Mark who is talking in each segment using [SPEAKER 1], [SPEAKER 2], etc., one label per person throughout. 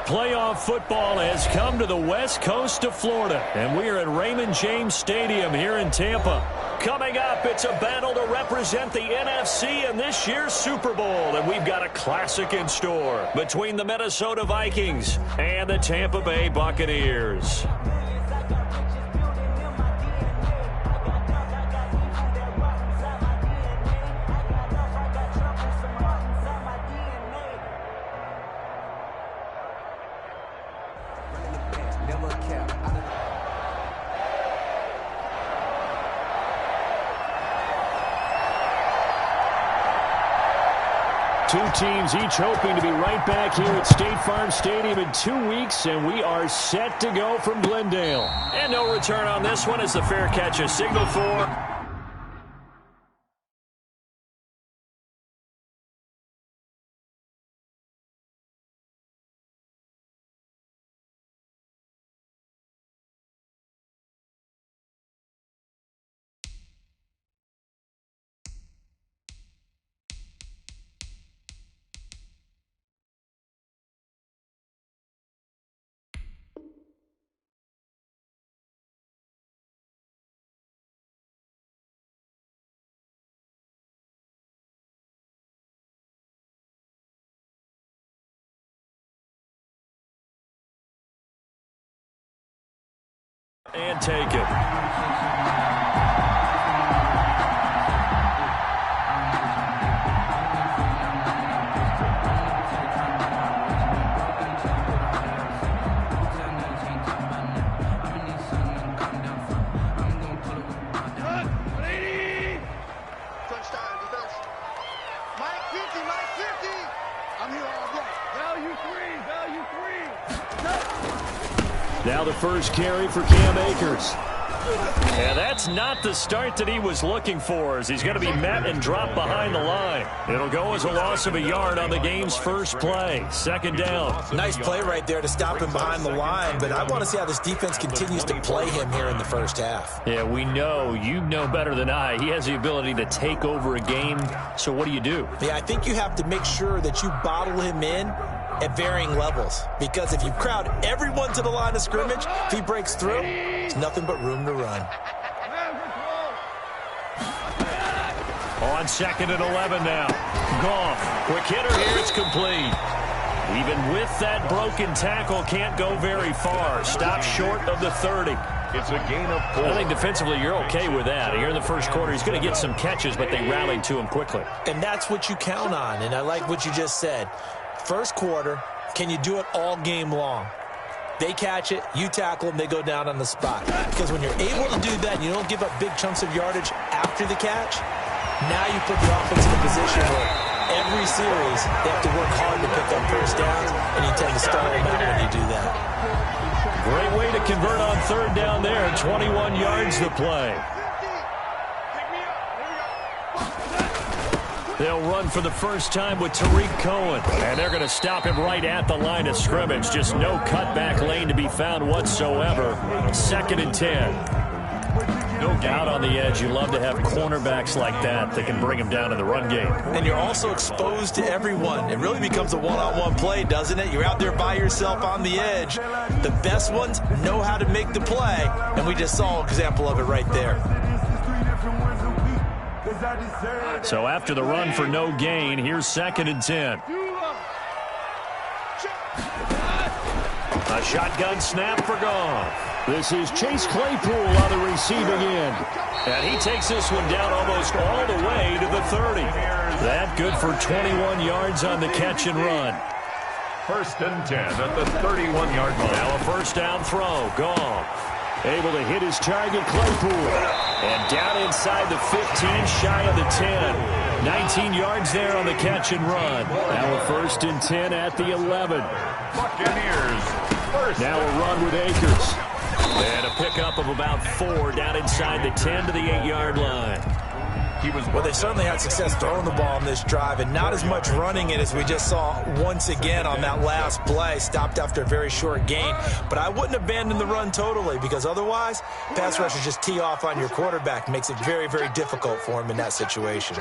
[SPEAKER 1] Playoff football has come to the west coast of Florida, and we are at Raymond James Stadium here in Tampa. Coming up, it's a battle to represent the NFC in this year's Super Bowl, and we've got a classic in store between the Minnesota Vikings and the Tampa Bay Buccaneers. Two teams each hoping to be right back here at State Farm Stadium in 2 weeks, and we are set to go from Glendale. And no return on this one as the fair catch is signaled for. And take it. Now the first carry for Cam Akers. And that's not the start that he was looking for, as he's going to be met and dropped behind the line. It'll go as a loss of a yard on the game's first play. Second down.
[SPEAKER 2] Nice play right there to stop him behind the line, but I want to see how this defense continues to play him here in the first half.
[SPEAKER 1] Yeah, we know. You know better than I. He has the ability to take over a game, so what do you do?
[SPEAKER 2] Yeah, I think you have to make sure that you bottle him in at varying levels, because if you crowd everyone to the line of scrimmage, if he breaks through, there's nothing but room to run.
[SPEAKER 1] On 2nd and 11 now. Goff, quick hitter here, it's complete. Even with that broken tackle, can't go very far. Stop short of the 30.
[SPEAKER 3] It's a gain of 4.
[SPEAKER 1] I think defensively you're okay with that. Here in the first quarter, he's going to get some catches, but they rallied to him quickly.
[SPEAKER 2] And that's what you count on, and I like what you just said. First quarter, can you do it all game long? They catch it, you tackle them, they go down on the spot. Because when you're able to do that and you don't give up big chunks of yardage after the catch, now you put the offense in a position where every series they have to work hard to pick up first downs, and you tend to stall them out when you do that.
[SPEAKER 1] Great way to convert on third down there. 21 yards to play. They'll run for the first time with Tariq Cohen. And they're going to stop him right at the line of scrimmage. Just no cutback lane to be found whatsoever. 2nd and 10. Out on the edge, you love to have cornerbacks like that can bring him down in the run game.
[SPEAKER 2] And you're also exposed to everyone. It really becomes a one-on-one play, doesn't it? You're out there by yourself on the edge. The best ones know how to make the play, and we just saw an example of it right there.
[SPEAKER 1] So after the run for no gain, here's 2nd and 10. A shotgun snap for Goff. This is Chase Claypool on the receiving end. And he takes this one down almost all the way to the 30. That good for 21 yards on the catch and run.
[SPEAKER 3] 1st and 10 at the 31-yard line.
[SPEAKER 1] Now a first down throw. Goff able to hit his target, Claypool. And down inside the 15, shy of the 10. 19 yards there on the catch and run. Now a 1st and 10 at the 11.
[SPEAKER 3] Buccaneers.
[SPEAKER 1] Now a run with Akers. And a pickup of about 4 down inside the 10 to the 8-yard line.
[SPEAKER 2] Well, they certainly had success throwing the ball on this drive, and not as much running it as we just saw once again on that last play. Stopped after a very short gain. But I wouldn't abandon the run totally, because otherwise, pass rushers just tee off on your quarterback. Makes it very, very difficult for him in that situation.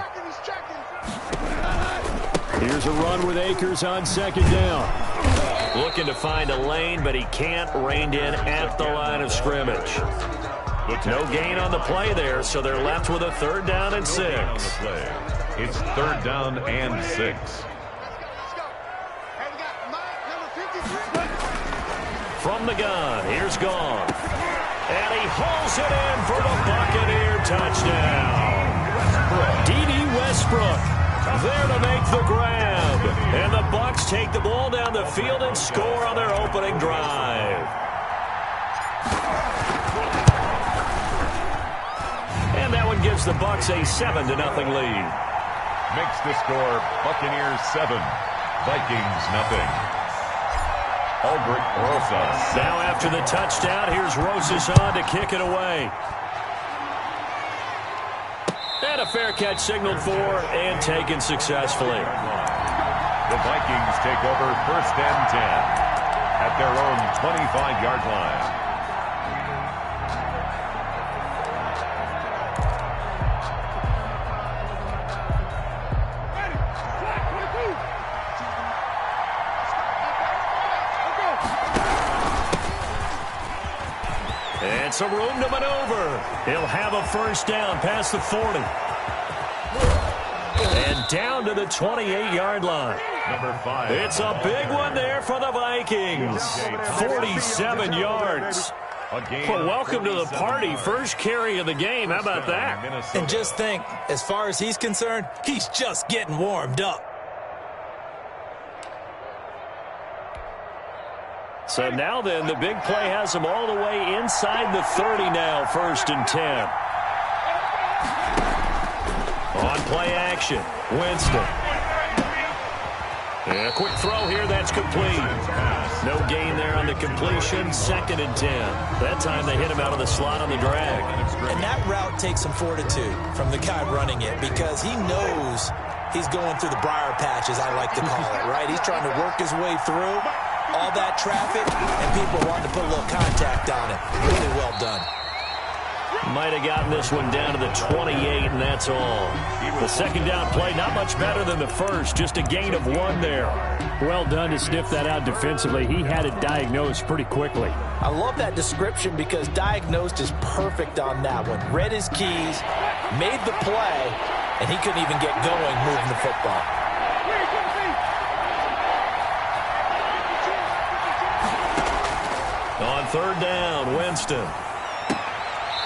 [SPEAKER 1] Here's a run with Akers on 2nd down. Looking to find a lane, but he can't. Reined in at the line of scrimmage. No gain on the play there, so they're left with a 3rd down and 6.
[SPEAKER 3] It's 3rd down and 6.
[SPEAKER 1] From the gun, here's Gone. And he hauls it in for the Buccaneer touchdown. D.D. Westbrook there to make the grab. And the Bucs take the ball down the field and score on their opening drive. And that one gives the Bucs a 7-0 lead.
[SPEAKER 3] Makes the score Buccaneers 7, Vikings nothing. Aldrich Rosas.
[SPEAKER 1] Now after the touchdown, here's Rosas on to kick it away. And a fair catch signaled for and taken successfully.
[SPEAKER 3] The Vikings take over 1st and 10 at their own 25-yard line.
[SPEAKER 1] And some room to maneuver. He'll have a 1st down past the 40. And down to the 28-yard line.
[SPEAKER 3] Number 5.
[SPEAKER 1] It's a big one there for the Vikings. 47 yards. Well, welcome to the party. First carry of the game. How about that?
[SPEAKER 2] And just think, as far as he's concerned, he's just getting warmed up.
[SPEAKER 1] So now then, the big play has him all the way inside the 30 now, 1st and 10. On play action, Winston. And a quick throw here, that's complete. No gain there on the completion, 2nd and 10. That time they hit him out of the slot on the drag.
[SPEAKER 2] And that route takes some fortitude from the guy running it because he knows he's going through the briar patch, as I like to call it, right? He's trying to work his way through all that traffic, and people wanting to put a little contact on it. Really well done.
[SPEAKER 1] Might have gotten this one down to the 28, and that's all. The 2nd down play, not much better than the first, just a gain of 1 there.
[SPEAKER 4] Well done to sniff that out defensively. He had it diagnosed pretty quickly.
[SPEAKER 2] I love that description because diagnosed is perfect on that one. Read his keys, made the play, and he couldn't even get going moving the football.
[SPEAKER 1] On 3rd down, Winston.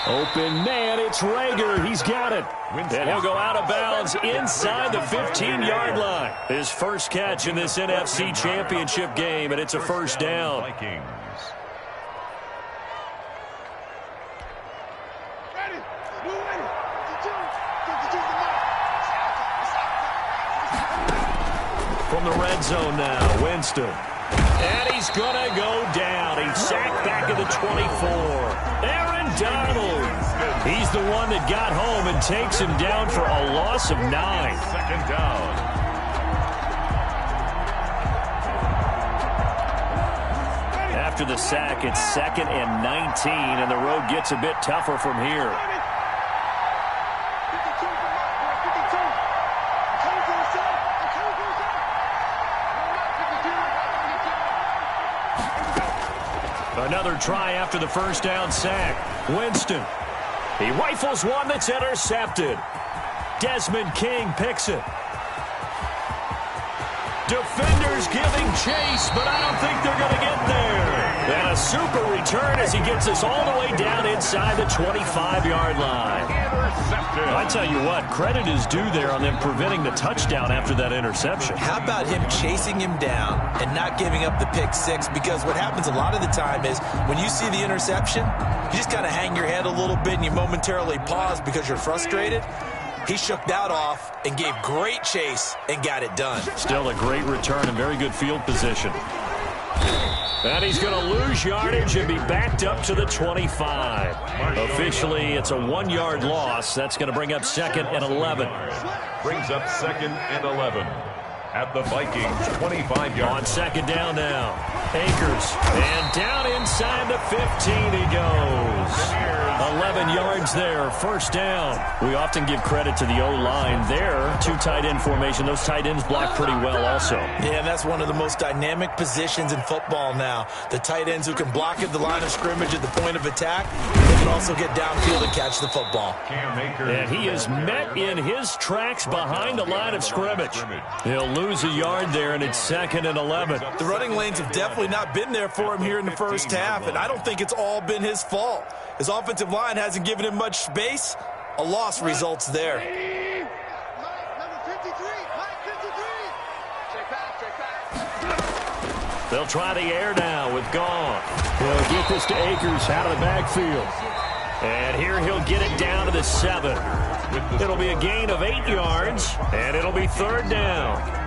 [SPEAKER 4] Open man, it's Rager. He's got it.
[SPEAKER 1] And he'll go out of bounds inside the 15-yard line. His first catch in this NFC Championship game, and it's a 1st down.
[SPEAKER 3] Vikings.
[SPEAKER 1] From the red zone now, Winston. And he's going to go down. He's sacked back at the 24. Aaron Donald. He's the one that got home and takes him down for a loss of 9.
[SPEAKER 3] 2nd down.
[SPEAKER 1] After the sack, it's 2nd and 19, and the road gets a bit tougher from here. Another try after the 1st down sack. Winston. He rifles one that's intercepted. Desmond King picks it. Defenders giving chase, but I don't think they're going to get there. And a super return as he gets us all the way down inside the 25-yard line. I tell you what, credit is due there on them preventing the touchdown after that interception.
[SPEAKER 2] How about him chasing him down and not giving up the pick 6? Because what happens a lot of the time is when you see the interception, you just kind of hang your head a little bit and you momentarily pause because you're frustrated. He shook that off and gave great chase and got it done.
[SPEAKER 1] Still a great return and very good field position. And he's going to lose yardage and be backed up to the 25. Officially, it's a 1-yard loss. That's going to bring up 2nd and 11.
[SPEAKER 3] Brings up 2nd and 11 at the Vikings' 25-yard.
[SPEAKER 1] On second down now. Akers. And down inside the 15 he goes. 11 yards there. First down. We often give credit to the O-line there. Two tight end formation. Those tight ends block pretty well also.
[SPEAKER 2] Yeah, and that's one of the most dynamic positions in football now. The tight ends who can block at the line of scrimmage at the point of attack. They can also get downfield and catch the football.
[SPEAKER 1] And he is met in his tracks behind the line of scrimmage. He'll lose a yard there, and it's 2nd and 11.
[SPEAKER 2] The running lanes have definitely not been there for him here in the first half, and I don't think it's all been his fault. His offensive line hasn't given him much space. A loss results there.
[SPEAKER 1] They'll try the air now with Gone. He'll get this to Akers out of the backfield. And here he'll get it down to the 7. It'll be a gain of 8 yards, and it'll be 3rd down.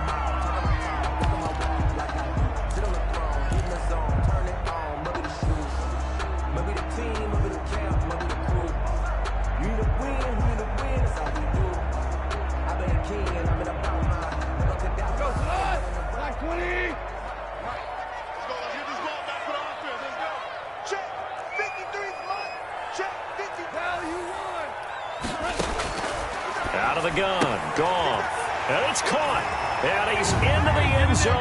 [SPEAKER 1] Out of the gun, Gone. And it's caught. And he's into the end zone.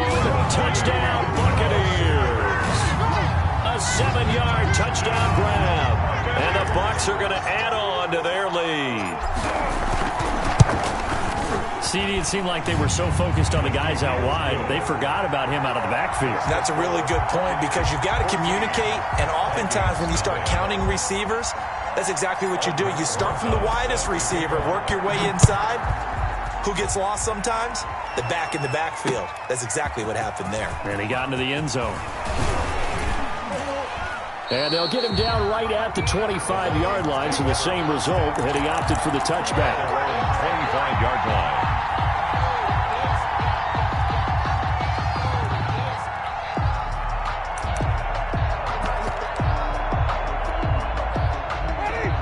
[SPEAKER 1] Touchdown, Buccaneers. A 7-yard touchdown grab. And the Bucs are going to add on to their lead. CD, it seemed like they were so focused on the guys out wide, they forgot about him out of the backfield.
[SPEAKER 2] That's a really good point because you've got to communicate, and oftentimes when you start counting receivers, that's exactly what you do. You start from the widest receiver, work your way inside. Who gets lost sometimes? The back in the backfield. That's exactly what happened there.
[SPEAKER 1] And he got into the end zone. And they'll get him down right at the 25-yard line, so the same result, and he opted for the touchback.
[SPEAKER 3] 25-yard line.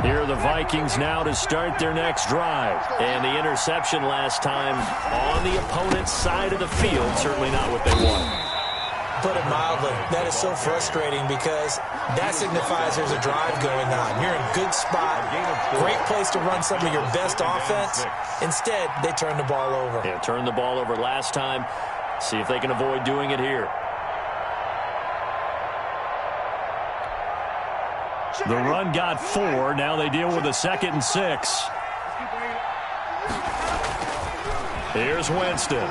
[SPEAKER 1] Here are the Vikings now to start their next drive. And the interception last time on the opponent's side of the field, certainly not what they want.
[SPEAKER 2] Put it mildly, that is so frustrating because that signifies there's a drive going on. You're in a good spot, great place to run some of your best offense. Instead, they turn the ball over.
[SPEAKER 1] Yeah, turned the ball over last time. See if they can avoid doing it here. The run got 4. Now they deal with a 2nd and 6. Here's Winston.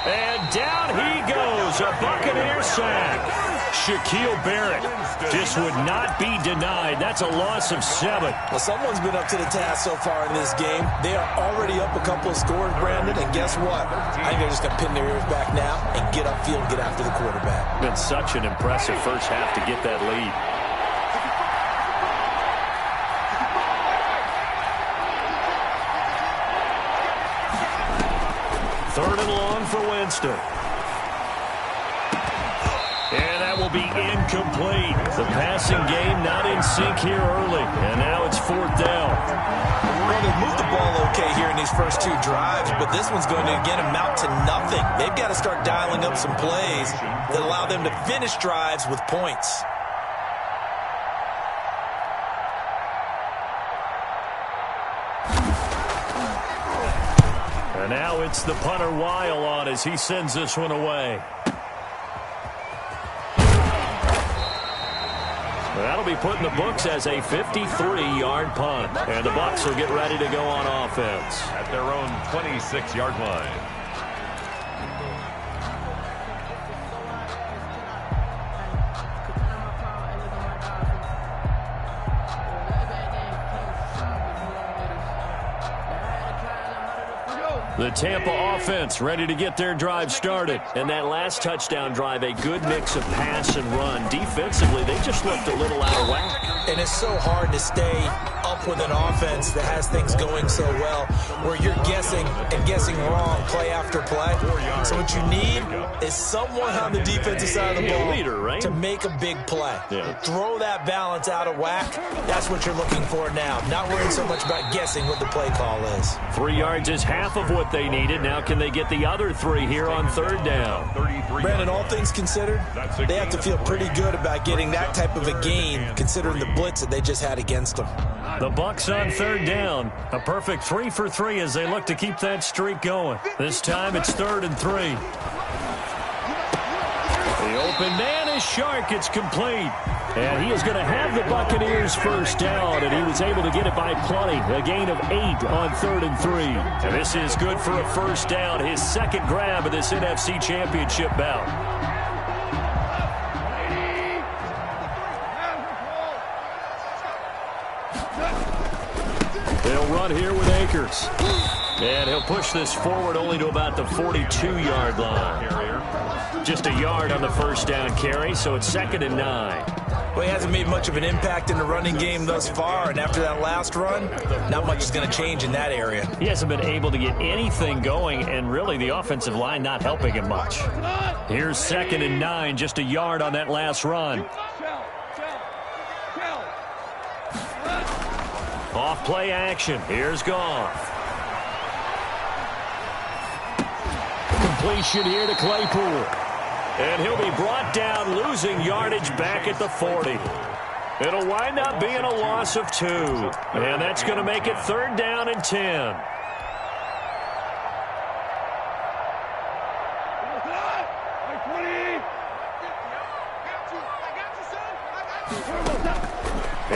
[SPEAKER 1] And down he goes. A Buccaneer sack. Shaquille Barrett just would not be denied. That's a loss of 7.
[SPEAKER 2] Well, someone's been up to the task so far in this game. They are already up a couple of scores, Brandon, and guess what? I think they're just going to pin their ears back now and get upfield and get after the quarterback.
[SPEAKER 1] Been such an impressive first half to get that lead. Third and long for Winston. And that will be incomplete. The passing game not in sync here early. And now it's 4th down.
[SPEAKER 2] Well, they've moved the ball okay here in these first 2 drives, but this one's going to, again, amount to nothing. They've got to start dialing up some plays that allow them to finish drives with points.
[SPEAKER 1] And now it's the punter Weil on as he sends this one away. That'll be put in the books as a 53-yard punt. And the Bucs will get ready to go on offense.
[SPEAKER 3] At their own 26-yard line.
[SPEAKER 1] The Tampa offense ready to get their drive started. And that last touchdown drive, a good mix of pass and run. Defensively, they just looked a little out of whack.
[SPEAKER 2] And it's so hard to stay up with an offense that has things going so well, where you're guessing and guessing wrong play after play. So what you need is someone on the defensive side of the ball to make a big play. Throw that balance out of whack. That's what you're looking for now. Not worrying so much about guessing what the play call is.
[SPEAKER 1] 3 yards is half of what they needed. Now can they get the other 3 here on third down?
[SPEAKER 2] Brandon, all things considered, they have to feel pretty good about getting that type of a gain, considering the blitz that they just had against them.
[SPEAKER 1] The Bucs on third down. A perfect 3 for 3 as they look to keep that streak going. This time it's 3rd and 3. The open man is Shark. It's complete. And he is going to have the Buccaneers first down, and he was able to get it by plenty. A gain of 8 on 3rd and 3. And this is good for a first down, his second grab of this NFC Championship bout. They'll run here with Akers. And he'll push this forward only to about the 42-yard line. Just a yard on the first down carry, so it's 2nd and 9.
[SPEAKER 2] Well, he hasn't made much of an impact in the running game thus far, and after that last run, not much is going to change in that area.
[SPEAKER 1] He hasn't been able to get anything going, and really the offensive line not helping him much. Here's 2nd and 9, just a yard on that last run. Off play action. Here's Goff. Completion here to Claypool. And he'll be brought down, losing yardage back at the 40. It'll wind up being a loss of 2. And that's going to make it 3rd down and 10.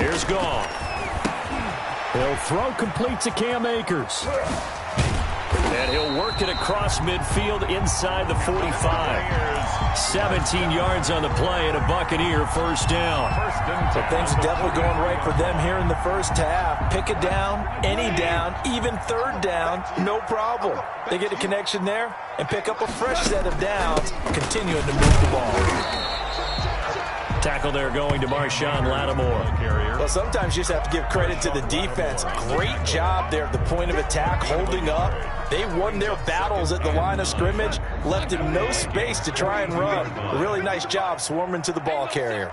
[SPEAKER 1] Here's Goff. He'll throw complete to Cam Akers. And he'll work it across midfield inside the 45. 17 yards on the play and a Buccaneer first down.
[SPEAKER 2] So things are definitely going right for them here in the first half. Pick it down, any down, even 3rd down, no problem. They get a connection there and pick up a fresh set of downs, continuing to move the ball.
[SPEAKER 1] Tackle there going to Marshawn Lattimore.
[SPEAKER 2] Well, sometimes you just have to give credit to the defense. Great job there at the point of attack, holding up. They won their battles at the line of scrimmage, left him no space to try and run. A really nice job swarming to the ball carrier.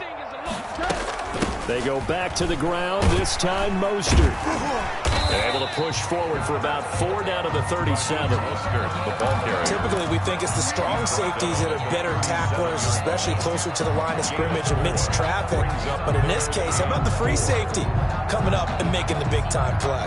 [SPEAKER 1] They go back to the ground, this time Mostert. They're able to push forward for about 4 down to the 37.
[SPEAKER 2] Typically, we think it's the strong safeties that are better tacklers, especially closer to the line of scrimmage amidst traffic. But in this case, how about the free safety coming up and making the big-time play?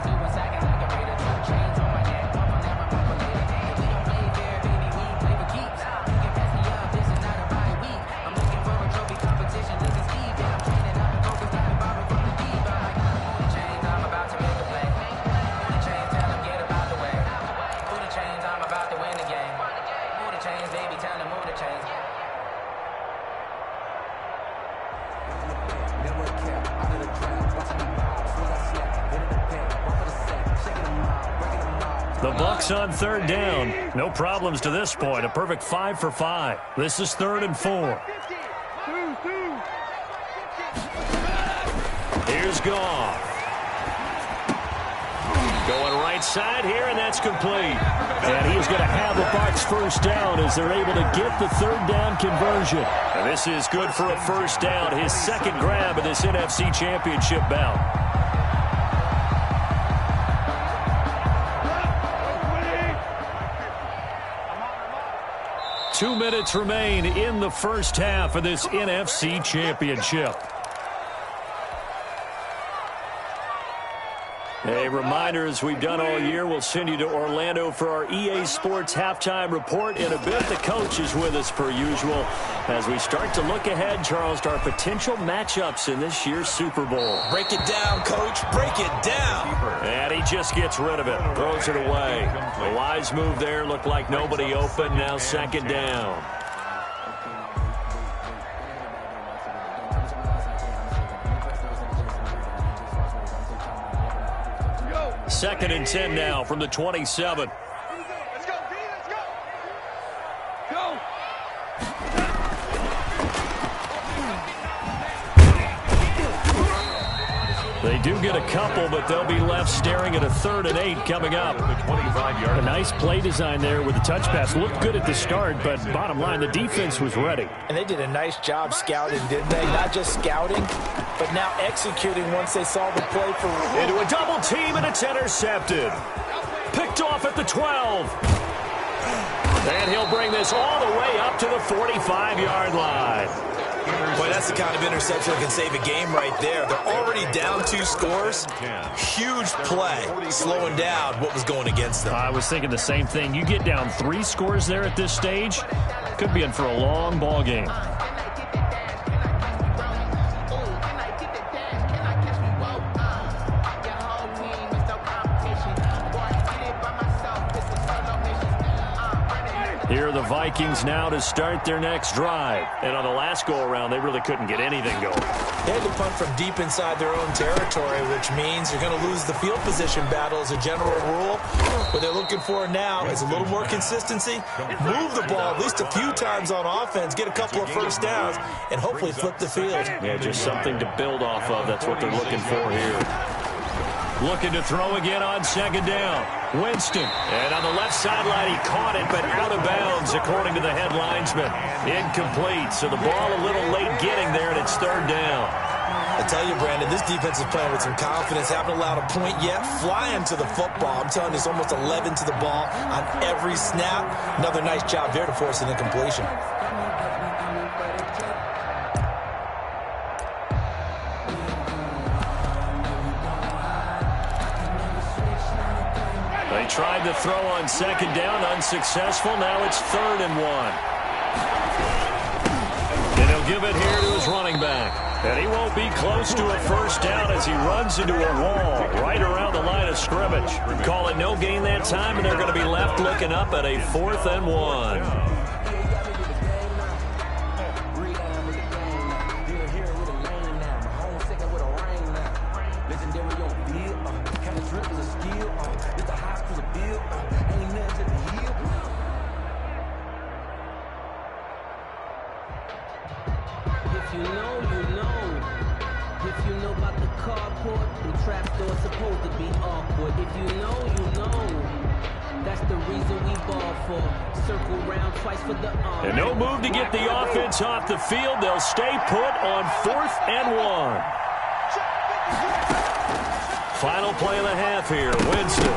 [SPEAKER 1] The Bucs on 3rd down. No problems to this point. A perfect 5 for 5. This is 3rd and 4. Here's Goff. Going right side here, and that's complete. And he is going to have the Bucs first down as they're able to get the 3rd down conversion. And this is good for a first down, his second grab of this NFC Championship bout. 2 minutes remain in the first half of this NFC Championship. A reminder, as we've done all year, we'll send you to Orlando for our EA Sports halftime report. In a bit, the coach is with us per usual as we start to look ahead, Charles, to our potential matchups in this year's Super Bowl.
[SPEAKER 2] Break it down, Coach. Break it down.
[SPEAKER 1] And he just gets rid of it. Throws it away. A wise move there. Looked like nobody open. Now 2nd down. Second and 10 now from the 27. They do get a couple, but they'll be left staring at a 3rd and 8 coming up.
[SPEAKER 4] A nice play design there with the touch pass. Looked good at the start, but bottom line, the defense was ready.
[SPEAKER 2] And they did a nice job scouting, didn't they? Not just scouting, but now executing once they saw the play for...
[SPEAKER 1] Into a double team, and it's intercepted. Picked off at the 12. And he'll bring this all the way up to the 45-yard line.
[SPEAKER 2] Boy, that's the kind of interception that can save a game right there. They're already down 2 scores. Huge play, slowing down what was going against them.
[SPEAKER 4] I was thinking the same thing. You get down 3 scores there at this stage, could be in for a long ball game.
[SPEAKER 1] Here are the Vikings now to start their next drive. And on the last go-around, they really couldn't get anything going.
[SPEAKER 2] They had to punt from deep inside their own territory, which means you're going to lose the field position battle as a general rule. What they're looking for now is a little more consistency, move the ball at least a few times on offense, get a couple of first downs, and hopefully flip the field.
[SPEAKER 1] Yeah, just something to build off of. That's what they're looking for here. Looking to throw again on 2nd down. Winston. And on the left sideline, he caught it, but out of bounds, according to the head linesman. Incomplete. So the ball a little late getting there, and it's 3rd down.
[SPEAKER 2] I tell you, Brandon, this defense is playing with some confidence. Haven't allowed a point yet. Flying to the football. I'm telling you, it's almost 11 to the ball on every snap. Another nice job there to force an incompletion.
[SPEAKER 1] They tried to throw on 2nd down, unsuccessful. Now it's 3rd and 1. And he'll give it here to his running back. And he won't be close to a first down as he runs into a wall right around the line of scrimmage. Call it no gain that time, and they're going to be left looking up at a 4th and 1. And no move to get the offense off the field. They'll stay put on 4th and 1. Final play of the half here. Winston.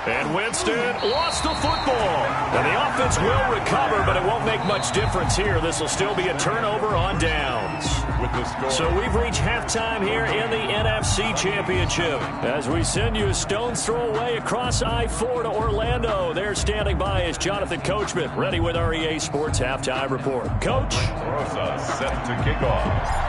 [SPEAKER 1] And Winston lost the football. And the offense will recover, but it won't make much difference here. This will still be a turnover on downs. So we've reached halftime here in the NFC Championship. As we send you a stone's throw away across I-4 to Orlando. There standing by is Jonathan Coachman, ready with our EA Sports Halftime Report. Coach.
[SPEAKER 3] Rosa set to kick off.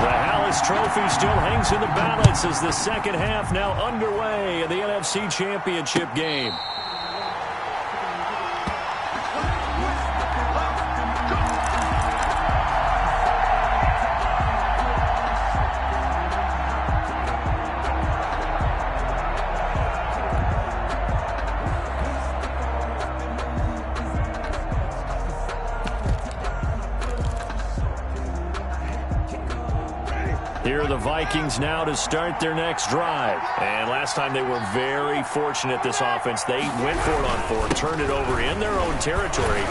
[SPEAKER 1] The Hallis Trophy still hangs in the balance as the second half now underway in the NFC Championship game. Here are the Vikings now to start their next drive. And last time they were very fortunate, this offense. They went for it on 4, turned it over in their own territory,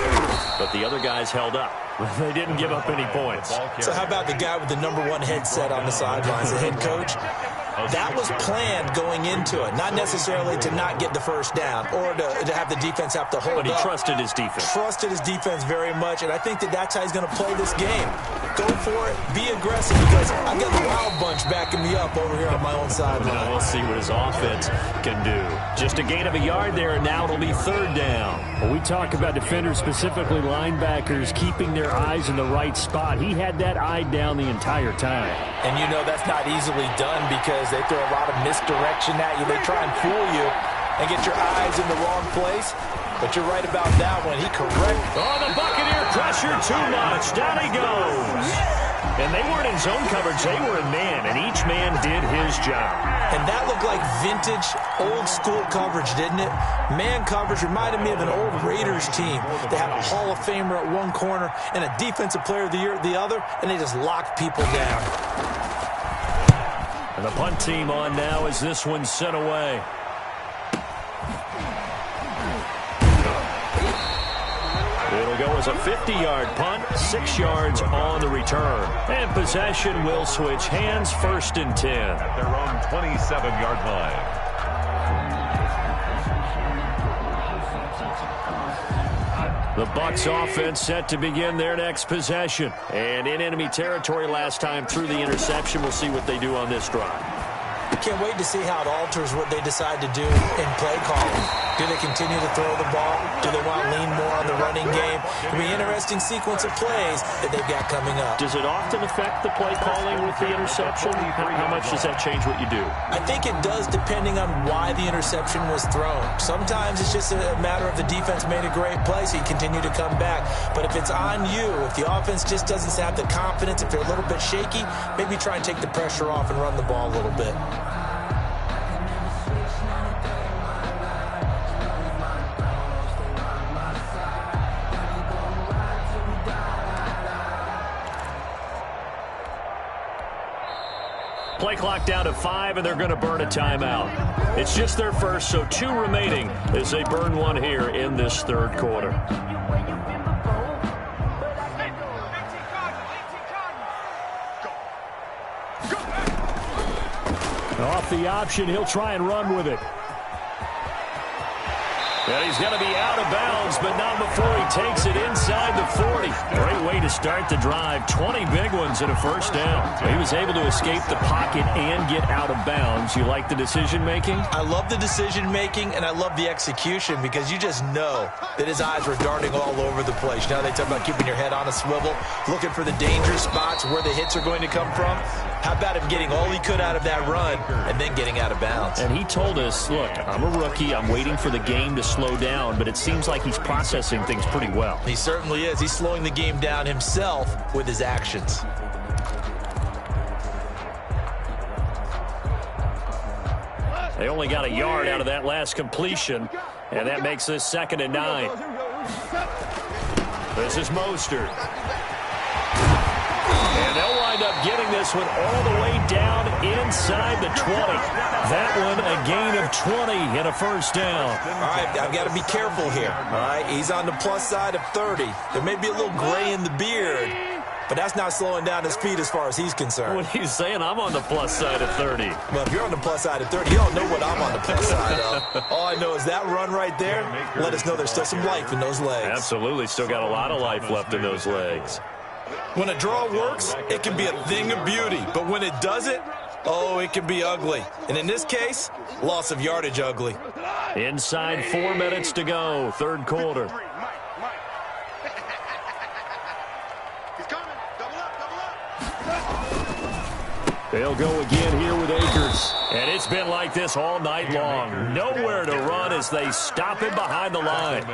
[SPEAKER 1] but the other guys held up. They didn't give up any points.
[SPEAKER 2] So how about the guy with the #1 headset on the sidelines, the head coach? That was planned going into it, not necessarily to not get the first down or to have the defense have to hold up.
[SPEAKER 1] But he trusted his defense.
[SPEAKER 2] Trusted his defense very much, and I think that's how he's going to play this game. Go for it, be aggressive, because I've got the Wild Bunch backing me up over here on my own sideline.
[SPEAKER 1] Now we'll see what his offense can do. Just a gain of a yard there, and now it'll be 3rd down.
[SPEAKER 4] When we talk about defenders, specifically linebackers, keeping their eyes in the right spot, he had that eye down the entire time.
[SPEAKER 2] And you know that's not easily done because they throw a lot of misdirection at you. They try and fool you and get your eyes in the wrong place. But you're right about that one. He correct.
[SPEAKER 1] Oh, the Buccaneer pressure too much. Down he goes. And they weren't in zone coverage. They were in man, and each man did his job.
[SPEAKER 2] And that looked like vintage, old-school coverage, didn't it? Man coverage reminded me of an old Raiders team. They had a Hall of Famer at one corner and a Defensive Player of the Year at the other, and they just locked people down.
[SPEAKER 1] And the punt team on now as this one's sent away. It'll go as a 50-yard punt, 6 yards on the return. And possession will switch hands, 1st and 10.
[SPEAKER 3] At their own 27-yard line.
[SPEAKER 1] The Bucs offense set to begin their next possession. And in enemy territory last time through the interception. We'll see what they do on this drive.
[SPEAKER 2] Can't wait to see how it alters what they decide to do in play calling. Do they continue to throw the ball? Do they want to lean more on the running game? It'll be an interesting sequence of plays that they've got coming up.
[SPEAKER 1] Does it often affect the play calling with the interception? How much does that change what you do?
[SPEAKER 2] I think it does, depending on why the interception was thrown. Sometimes it's just a matter of the defense made a great play, so you continue to come back. But if it's on you, if the offense just doesn't have the confidence, if they're a little bit shaky, maybe try and take the pressure off and run the ball a little bit.
[SPEAKER 1] Play clock down to 5, and they're going to burn a timeout. It's just their first, so 2 remaining as they burn one here in this 3rd quarter. Off the option, he'll try and run with it. And he's going to be out of bounds, but not before he takes it inside the 40. Great way to start the drive. 20 big ones and a 1st down. He was able to escape the pocket and get out of bounds. You like the decision-making?
[SPEAKER 2] I love the decision-making, and I love the execution because you just know that his eyes were darting all over the place. Now they talk about keeping your head on a swivel, looking for the danger spots where the hits are going to come from. How about him getting all he could out of that run and then getting out of bounds?
[SPEAKER 1] And he told us, look, I'm a rookie. I'm waiting for the game to slow down, but it seems like he's processing things pretty well.
[SPEAKER 2] He certainly is. He's slowing the game down himself with his actions.
[SPEAKER 1] They only got a yard out of that last completion, and that makes this 2nd and 9. This is Mostert. And they'll wind up getting this one all the way down inside the 20. That one a gain of 20 and a 1st down.
[SPEAKER 2] All right, I've got to be careful here. All right, he's on the plus side of 30. There may be a little gray in the beard, but that's not slowing down his speed as far as he's concerned.
[SPEAKER 1] What he's saying, I'm on the plus side of 30.
[SPEAKER 2] Well, if you're on the plus side of 30, you don't know what I'm on the plus side of. All I know is that run right there let us know there's still some life in those legs.
[SPEAKER 1] Absolutely, still got a lot of life left in those legs.
[SPEAKER 2] When a draw works, it can be a thing of beauty. But when it doesn't, oh, it can be ugly. And in this case, loss of yardage ugly.
[SPEAKER 1] Inside 4 minutes to go, 3rd quarter. They'll go again here with Akers. And it's been like this all night long. Nowhere to run as they stop him behind the line.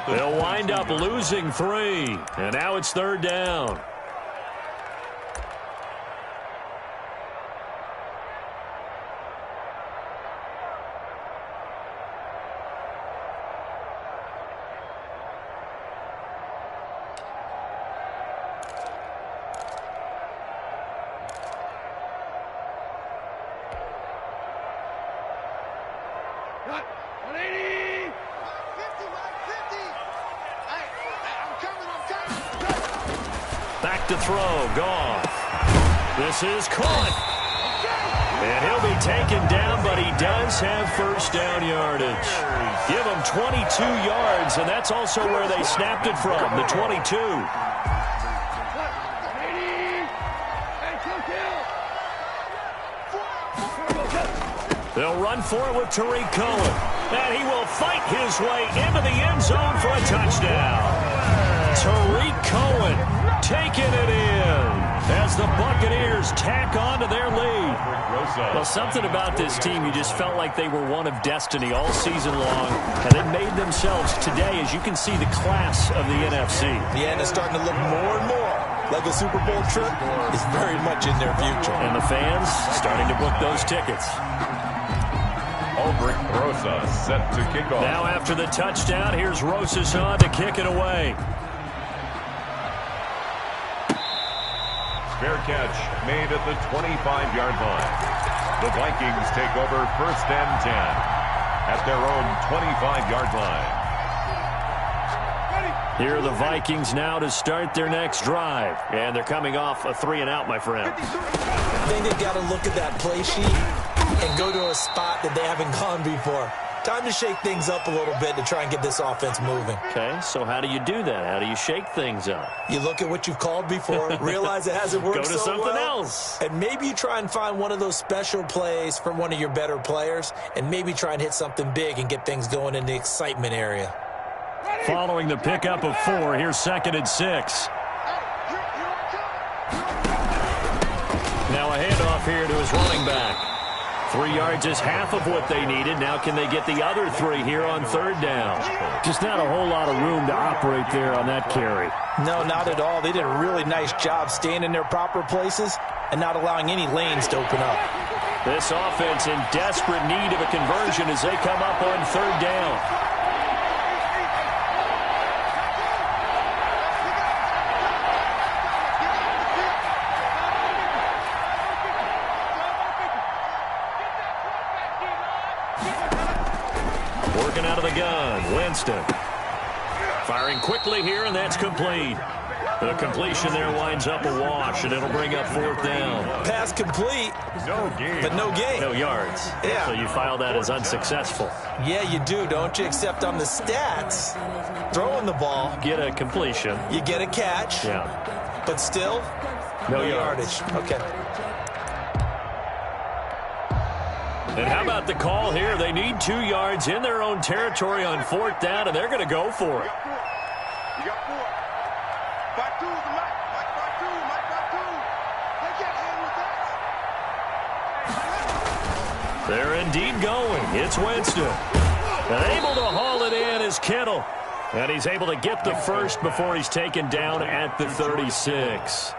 [SPEAKER 1] They'll wind up losing 3. And now it's 3rd down. Back to throw, Goff. This is caught. And he'll be taken down, but he does have 1st down yardage. Give him 22 yards, and that's also where they snapped it from, the 22. They'll run for it with Tariq Cohen. And he will fight his way into the end zone for a touchdown. Tariq Cohen taking it in as the Buccaneers tack on to their lead. Well, something about this team, you just felt like they were one of destiny all season long, and they made themselves today, as you can see, the class of the NFC.
[SPEAKER 2] Yeah, and it's starting to look more and more like a Super Bowl trip is very much in their future.
[SPEAKER 1] And the fans starting to book those tickets.
[SPEAKER 3] Aldrich Rosa set to kick off.
[SPEAKER 1] Now after the touchdown, here's Rosas on to kick it away.
[SPEAKER 3] Fair catch made at the 25-yard line. The Vikings take over 1st and 10 at their own 25-yard line.
[SPEAKER 1] Here are the Vikings now to start their next drive. And they're coming off a 3-and-out, my friend.
[SPEAKER 2] I think they've got to look at that play sheet and go to a spot that they haven't gone before. Time to shake things up a little bit to try and get this offense moving.
[SPEAKER 1] Okay, so how do you do that? How do you shake things up?
[SPEAKER 2] You look at what you've called before, realize it hasn't worked so well.
[SPEAKER 1] Go to something else.
[SPEAKER 2] And maybe you try and find one of those special plays from one of your better players, and maybe try and hit something big and get things going in the excitement area.
[SPEAKER 1] Following the pickup of 4, here's 2nd and 6. Now a handoff here to his running back. 3 yards is half of what they needed. Now can they get the other 3 here on 3rd down?
[SPEAKER 4] Just not a whole lot of room to operate there on that carry.
[SPEAKER 2] No, not at all. They did a really nice job staying in their proper places and not allowing any lanes to open up.
[SPEAKER 1] This offense in desperate need of a conversion as they come up on 3rd down. Working out of the gun, Winston. Firing quickly here, and that's complete. The completion there winds up a wash, and it'll bring up 4th down.
[SPEAKER 2] Pass complete,
[SPEAKER 3] No gain.
[SPEAKER 2] but no gain.
[SPEAKER 1] No yards.
[SPEAKER 2] Yeah.
[SPEAKER 1] So you file that as unsuccessful.
[SPEAKER 2] Yeah, you do, don't you? Except on the stats, throwing the ball,
[SPEAKER 1] Get a completion.
[SPEAKER 2] you get a catch,
[SPEAKER 1] Yeah.
[SPEAKER 2] but still,
[SPEAKER 1] No
[SPEAKER 2] yardage. Okay.
[SPEAKER 1] And how about the call here? They need 2 yards in their own territory on 4th down, and they're going to go for it.
[SPEAKER 5] You got 4. Back 2 is the Mike. Mike back 2. Mike back 2. They get in with that.
[SPEAKER 1] They're indeed going. It's Winston. And able to haul it in is Kittle. And he's able to get the first before he's taken down at the 36.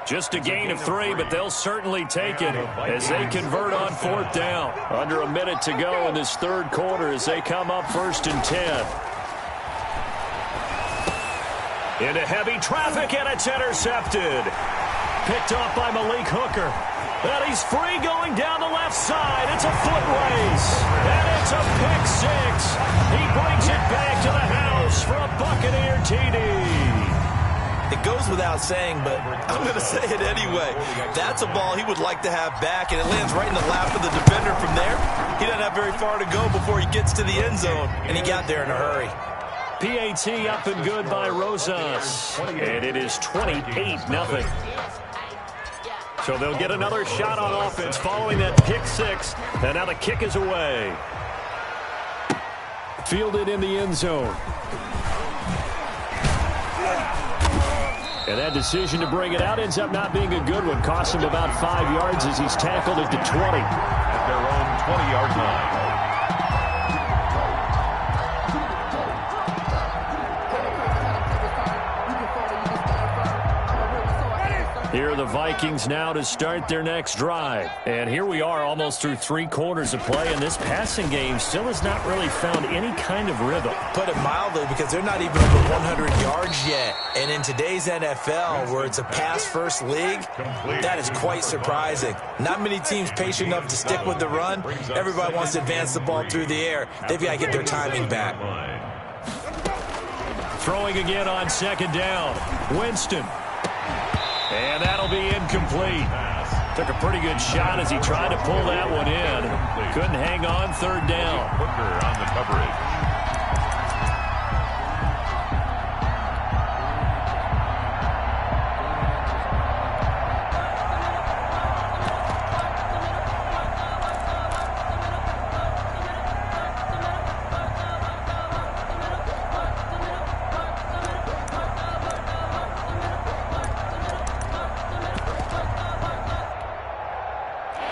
[SPEAKER 1] Just a gain of 3, but they'll certainly take it as they convert on 4th down. Under a minute to go in this 3rd quarter as they come up 1st and 10. Into heavy traffic, and it's intercepted. Picked off by Malik Hooker. And he's free going down the left side. It's a foot race. And it's a pick 6. He brings it back to the house for a Buccaneer TD.
[SPEAKER 2] It goes without saying, but I'm going to say it anyway. That's a ball he would like to have back, and it lands right in the lap of the defender from there. He doesn't have very far to go before he gets to the end zone, and he got there in a hurry.
[SPEAKER 1] PAT up and good by Rosas. And it is 28-0. So they'll get another shot on offense following that pick 6. And now the kick is away.
[SPEAKER 4] Fielded in the end zone. And that decision to bring it out ends up not being a good one. Costs him about 5 yards as he's tackled at the 20.
[SPEAKER 3] At their own 20-yard line.
[SPEAKER 1] Here are the Vikings now to start their next drive. And here we are almost through 3 quarters of play, and this passing game still has not really found any kind of rhythm.
[SPEAKER 2] Put it mildly, because they're not even over 100 yards yet. And in today's NFL, where it's a pass-first league, that is quite surprising. Not many teams patient enough to stick with the run. Everybody wants to advance the ball through the air. They've got to get their timing back.
[SPEAKER 1] Throwing again on 2nd down. Winston. And that'll be incomplete. Took a pretty good shot as he tried to pull that one in. Couldn't hang on 3rd down.
[SPEAKER 3] Hooker on the coverage.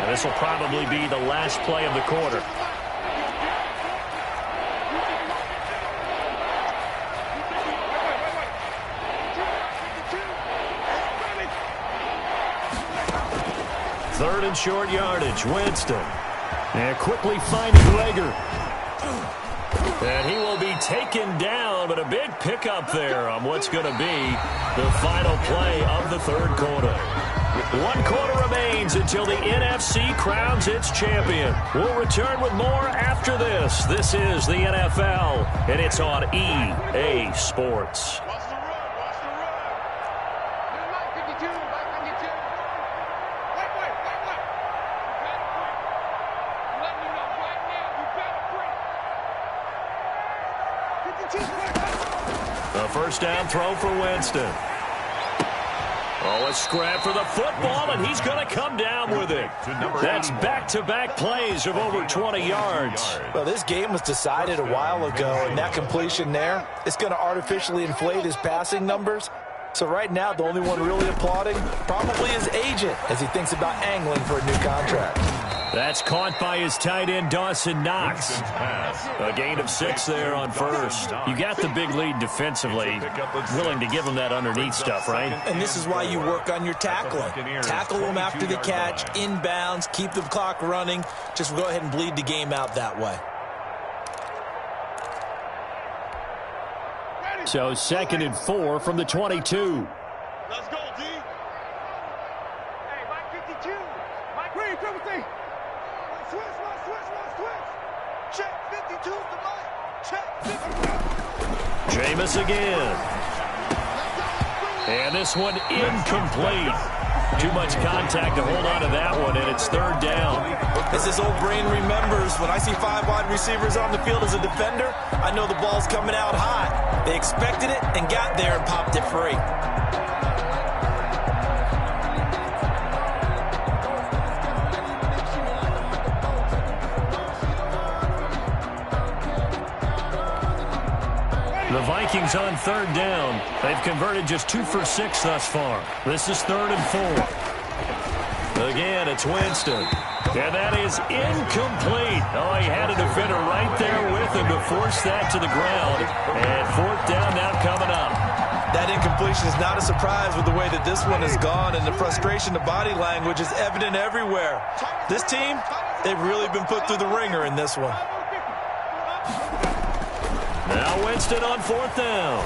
[SPEAKER 1] This will probably be the last play of the quarter. Third and short yardage. Winston. And quickly finding Rager. And he will be taken down, but a big pickup there on what's going to be the final play of the 3rd quarter. 1 quarter remains until the NFC crowns its champion. We'll return with more after this. This is the NFL, and it's on EA Sports.
[SPEAKER 5] Watch the run. Watch the run. Mike 52. Mike 52. Wait. You better quit. I'm letting you know right now. You better quit. 52.
[SPEAKER 1] A first down throw for Winston. Oh, a scrap for the football, and he's going to come down with it. That's back-to-back plays of over 20 yards.
[SPEAKER 2] Well, this game was decided a while ago, and that completion there is going to artificially inflate his passing numbers. So right now, the only one really applauding probably his agent as he thinks about angling for a new contract.
[SPEAKER 1] That's caught by his tight end, Dawson Knox. A gain of 6 there on first. You got the big lead defensively. Willing to give him that underneath stuff, right?
[SPEAKER 2] And this is why you work on your tackling. Tackle them after the catch, inbounds, keep the clock running. Just go ahead and bleed the game out that way.
[SPEAKER 1] So 2nd and 4 from the 22.
[SPEAKER 5] Let's go, D. Hey, Mike 52. Mike, where you coming from? Switch. Check 52's the Mike. Check 52.
[SPEAKER 1] Jameis again. And this one incomplete. Too much contact to hold on to that one, and it's 3rd down.
[SPEAKER 2] As this old brain remembers, when I see 5 wide receivers on the field as a defender, I know the ball's coming out hot. They expected it and got there and popped it free.
[SPEAKER 1] The Vikings on 3rd down. They've converted just 2 for 6 thus far. This is 3rd and 4. Again, it's Winston. And that is incomplete. Oh, he had a defender right there with him to force that to the ground. And 4th down now coming up.
[SPEAKER 2] That incompletion is not a surprise with the way that this one has gone, and the frustration, the body language is evident everywhere. This team, they've really been put through the ringer in this one.
[SPEAKER 1] Now Winston on 4th down.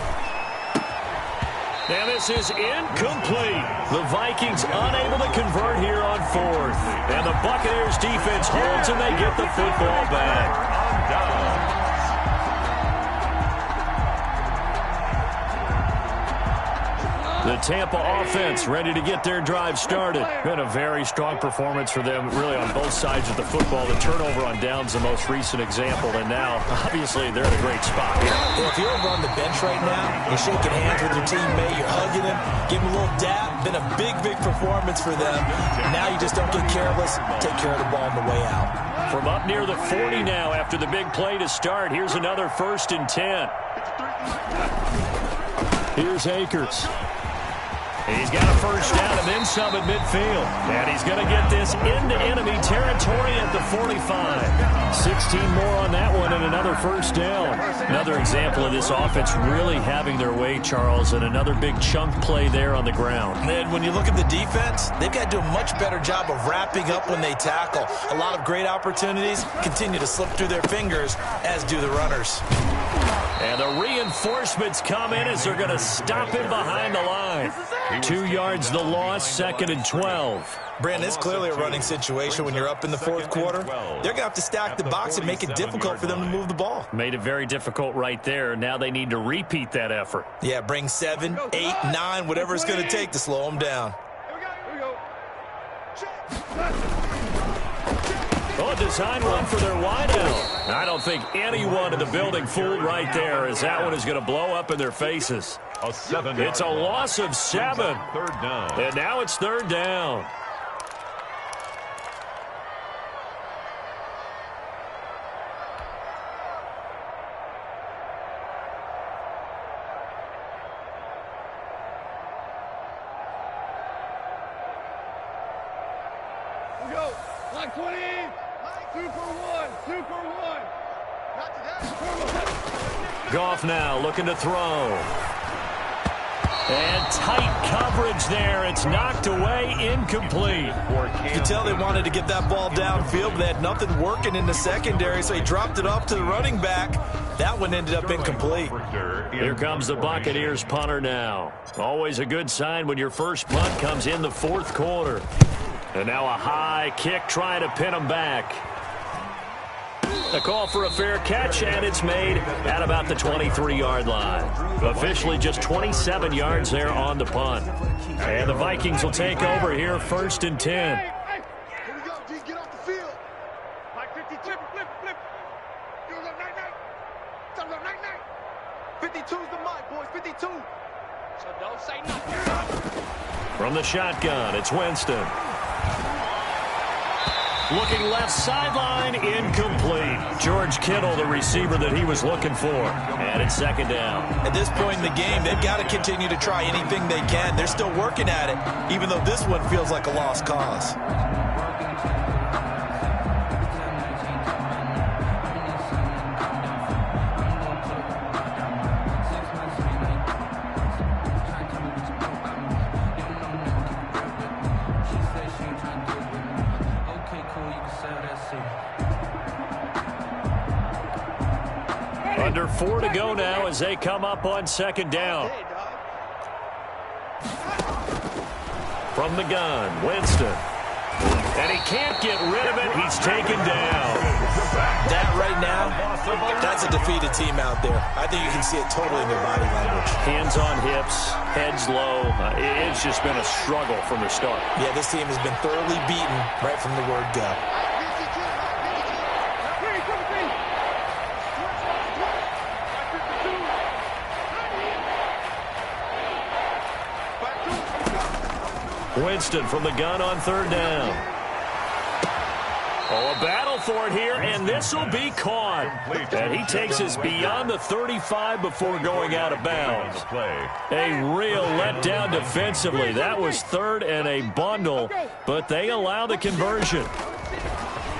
[SPEAKER 1] And this is incomplete. The Vikings unable to convert here on 4th. And the Buccaneers defense holds and they get the football back. The Tampa offense ready to get their drive started. Been a very strong performance for them, really, on both sides of the football. The turnover on downs, the most recent example, and now, obviously, they're in a great spot here.
[SPEAKER 2] Well, if you're over on the bench right now, you're shaking hands with your teammate, you're hugging him, give him a little dab. Been a big performance for them. Now you just don't get careless. Take care of the ball on the way out.
[SPEAKER 1] From up near the 40 now after the big play to start, here's another 1st and 10. Here's Akers. He's got a first down and then some at midfield. And he's going to get this into enemy territory at the 45. 16 more on that one and another first down. Another example of this offense really having their way, Charles, and another big chunk play there on the ground.
[SPEAKER 2] And when you look at the defense, they've got to do a much better job of wrapping up when they tackle. A lot of great opportunities continue to slip through their fingers, as do the runners.
[SPEAKER 1] And the reinforcements come in as they're going to stop him behind the line. 2 yards the loss, 2nd and 12.
[SPEAKER 2] Brandon, it's clearly a running situation when you're up in the 4th quarter. They're going to have to stack the box and make it difficult for them to move the ball.
[SPEAKER 1] Made it very difficult right there. Now they need to repeat that effort.
[SPEAKER 2] Yeah, bring 7, 8, 9, whatever it's going to take to slow them down.
[SPEAKER 5] Here we go.
[SPEAKER 1] Oh, design one for their wideout. I don't think anyone in the building fooled right there, as that one is going to blow up in their faces. It's a loss of 7.
[SPEAKER 3] 3rd down.
[SPEAKER 1] And now it's 3rd down.
[SPEAKER 5] Here we go. Like 20. Super one. Not today.
[SPEAKER 1] Goff now looking to throw. And tight coverage there. It's knocked away, incomplete.
[SPEAKER 2] You can tell they wanted to get that ball downfield, but they had nothing working in the secondary, so he dropped it off to the running back. That one ended up incomplete.
[SPEAKER 1] Here comes the Buccaneers punter now. Always a good sign when your first punt comes in the fourth quarter. And now a high kick trying to pin him back. The call for a fair catch, and it's made at about the 23-yard line. Officially just 27 yards there on the punt. And the Vikings will take over here, 1st and 10.
[SPEAKER 5] Here we go, G. Get off the field. Like 50, flip. Here we go, night. Talk about night. 52's the mic, boys, 52. So don't say nothing.
[SPEAKER 1] From the shotgun, it's Winston. Looking left sideline, incomplete. George Kittle, the receiver that he was looking for. And it's 2nd down.
[SPEAKER 2] At this point in the game, they've got to continue to try anything they can. They're still working at it, even though this one feels like a lost cause.
[SPEAKER 1] Under 4 to go now as they come up on 2nd down. From the gun, Winston. And he can't get rid of it. He's taken down.
[SPEAKER 2] That right now, that's a defeated team out there. I think you can see it totally in their body language.
[SPEAKER 1] Hands on hips, heads low. It's just been a struggle from the start.
[SPEAKER 2] Yeah, this team has been thoroughly beaten right from the word go.
[SPEAKER 1] Winston from the gun on 3rd down. Oh, a battle for it here, and this will be caught. And he takes us beyond the 35 before going out of bounds. A real letdown defensively. That was 3rd and a bundle, but they allow the conversion.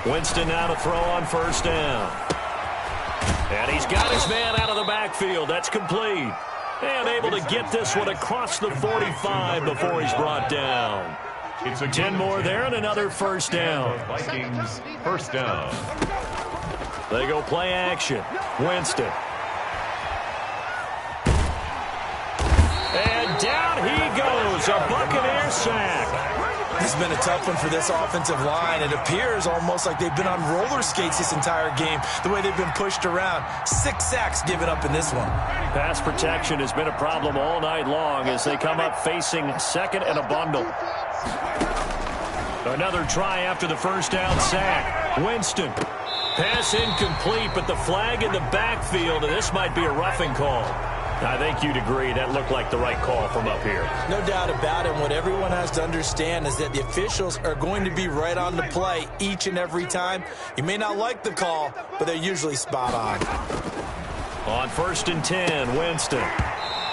[SPEAKER 1] Winston now to throw on 1st down. And he's got his man out of the backfield. That's complete. And able to get this one across the 45 before he's brought down. It's 10 more there and another 1st down.
[SPEAKER 3] Vikings 1st down.
[SPEAKER 1] They go play action. Winston. And down he goes. A Buccaneer sack.
[SPEAKER 2] This has been a tough one for this offensive line. It appears almost like they've been on roller skates this entire game, the way they've been pushed around. 6 sacks given up in this one.
[SPEAKER 1] Pass protection has been a problem all night long as they come up facing 2nd and a bundle. Another try after the 1st down sack. Winston. Pass incomplete, but the flag in the backfield, and this might be a roughing call. I think you'd agree that looked like the right call from up here.
[SPEAKER 2] No doubt about it. What everyone has to understand is that the officials are going to be right on the play each and every time. You may not like the call, but they're usually spot on.
[SPEAKER 1] On 1st and 10, Winston.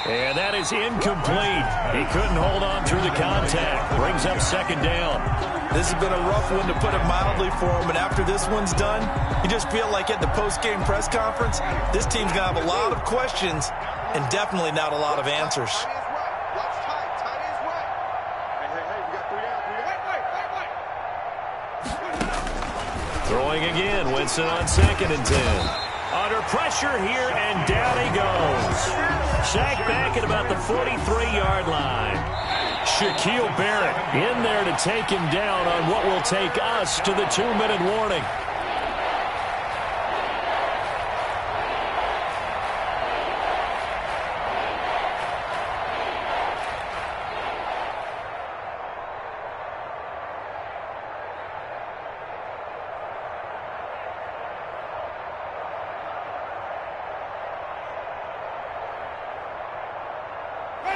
[SPEAKER 1] And that is incomplete. He couldn't hold on through the contact. Brings up 2nd down.
[SPEAKER 2] This has been a rough one, to put it mildly, for him. And after this one's done, you just feel like at the post-game press conference, this team's going to have a lot of questions and definitely not a lot of answers.
[SPEAKER 1] Throwing again, Winston on 2nd and 10. Under pressure here, and down he goes. Sacked back at about the 43-yard line. Shaquille Barrett in there to take him down on what will take us to the 2-minute warning.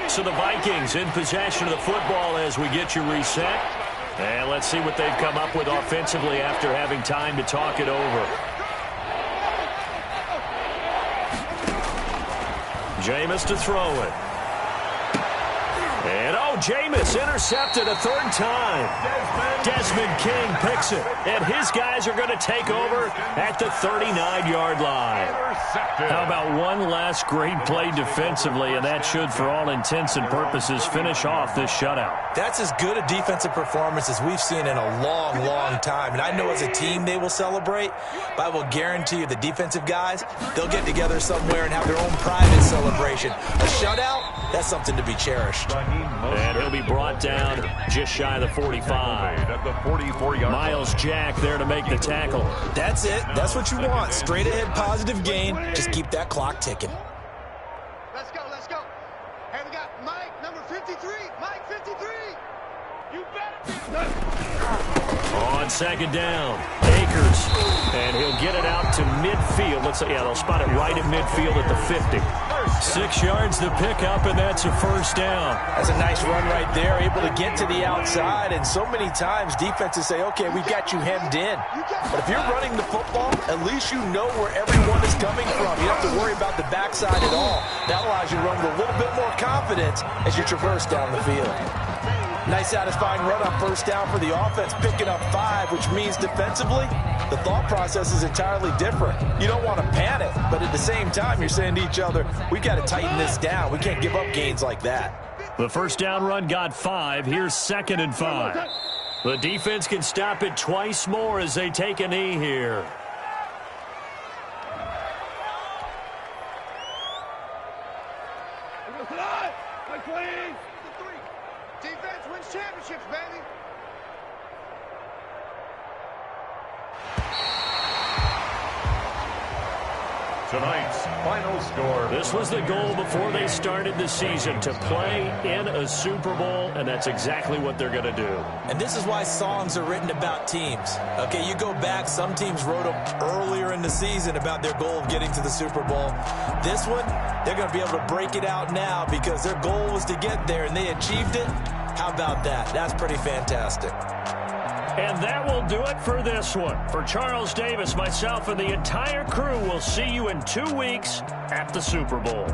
[SPEAKER 1] So the Vikings in possession of the football as we get you reset. And let's see what they've come up with offensively after having time to talk it over. Jameis to throw it. And, Jameis intercepted a third time. Desmond King picks it. And his guys are going to take over at the 39-yard line. How about one last great play defensively, and that should, for all intents and purposes, finish off this shutout.
[SPEAKER 2] That's as good a defensive performance as we've seen in a long, long time. And I know as a team they will celebrate, but I will guarantee you the defensive guys, they'll get together somewhere and have their own private celebration. A shutout, that's something to be cherished.
[SPEAKER 1] And he'll be brought down just shy of the 45.
[SPEAKER 3] At the 44-yard
[SPEAKER 1] Miles Jack there to make the tackle.
[SPEAKER 2] That's it. That's what you want. Straight ahead positive gain. Just keep that clock ticking.
[SPEAKER 5] Let's go, let's go. Hey, we got Mike, number 53. Mike, 53. You better be.
[SPEAKER 1] On second down, Akers. And he'll get it out to midfield. They'll spot it right at midfield at the 50. 6 yards the pickup, and that's a first down.
[SPEAKER 2] That's a nice run right there, able to get to the outside. And so many times defenses say, okay, we've got you hemmed in. But if you're running the football, at least you know where everyone is coming from. You don't have to worry about the backside at all. That allows you to run with a little bit more confidence as you traverse down the field. Nice satisfying run on first down for the offense, picking up 5, which means defensively, the thought process is entirely different. You don't want to panic, but at the same time, you're saying to each other, we've got to tighten this down. We can't give up gains like that.
[SPEAKER 1] The first down run got 5. Here's 2nd and 5. The defense can stop it twice more as they take a knee here.
[SPEAKER 5] Defense wins championships, baby.
[SPEAKER 3] Tonight's final score.
[SPEAKER 1] This was the goal before they started the season, to play in a Super Bowl, and that's exactly what they're going to do.
[SPEAKER 2] And this is why songs are written about teams. Okay, you go back, some teams wrote them earlier in the season about their goal of getting to the Super Bowl. This one, they're going to be able to break it out now because their goal was to get there, and they achieved it. How about that? That's pretty fantastic.
[SPEAKER 1] And that will do it for this one. For Charles Davis, myself, and the entire crew, we'll see you in 2 weeks at the Super Bowl.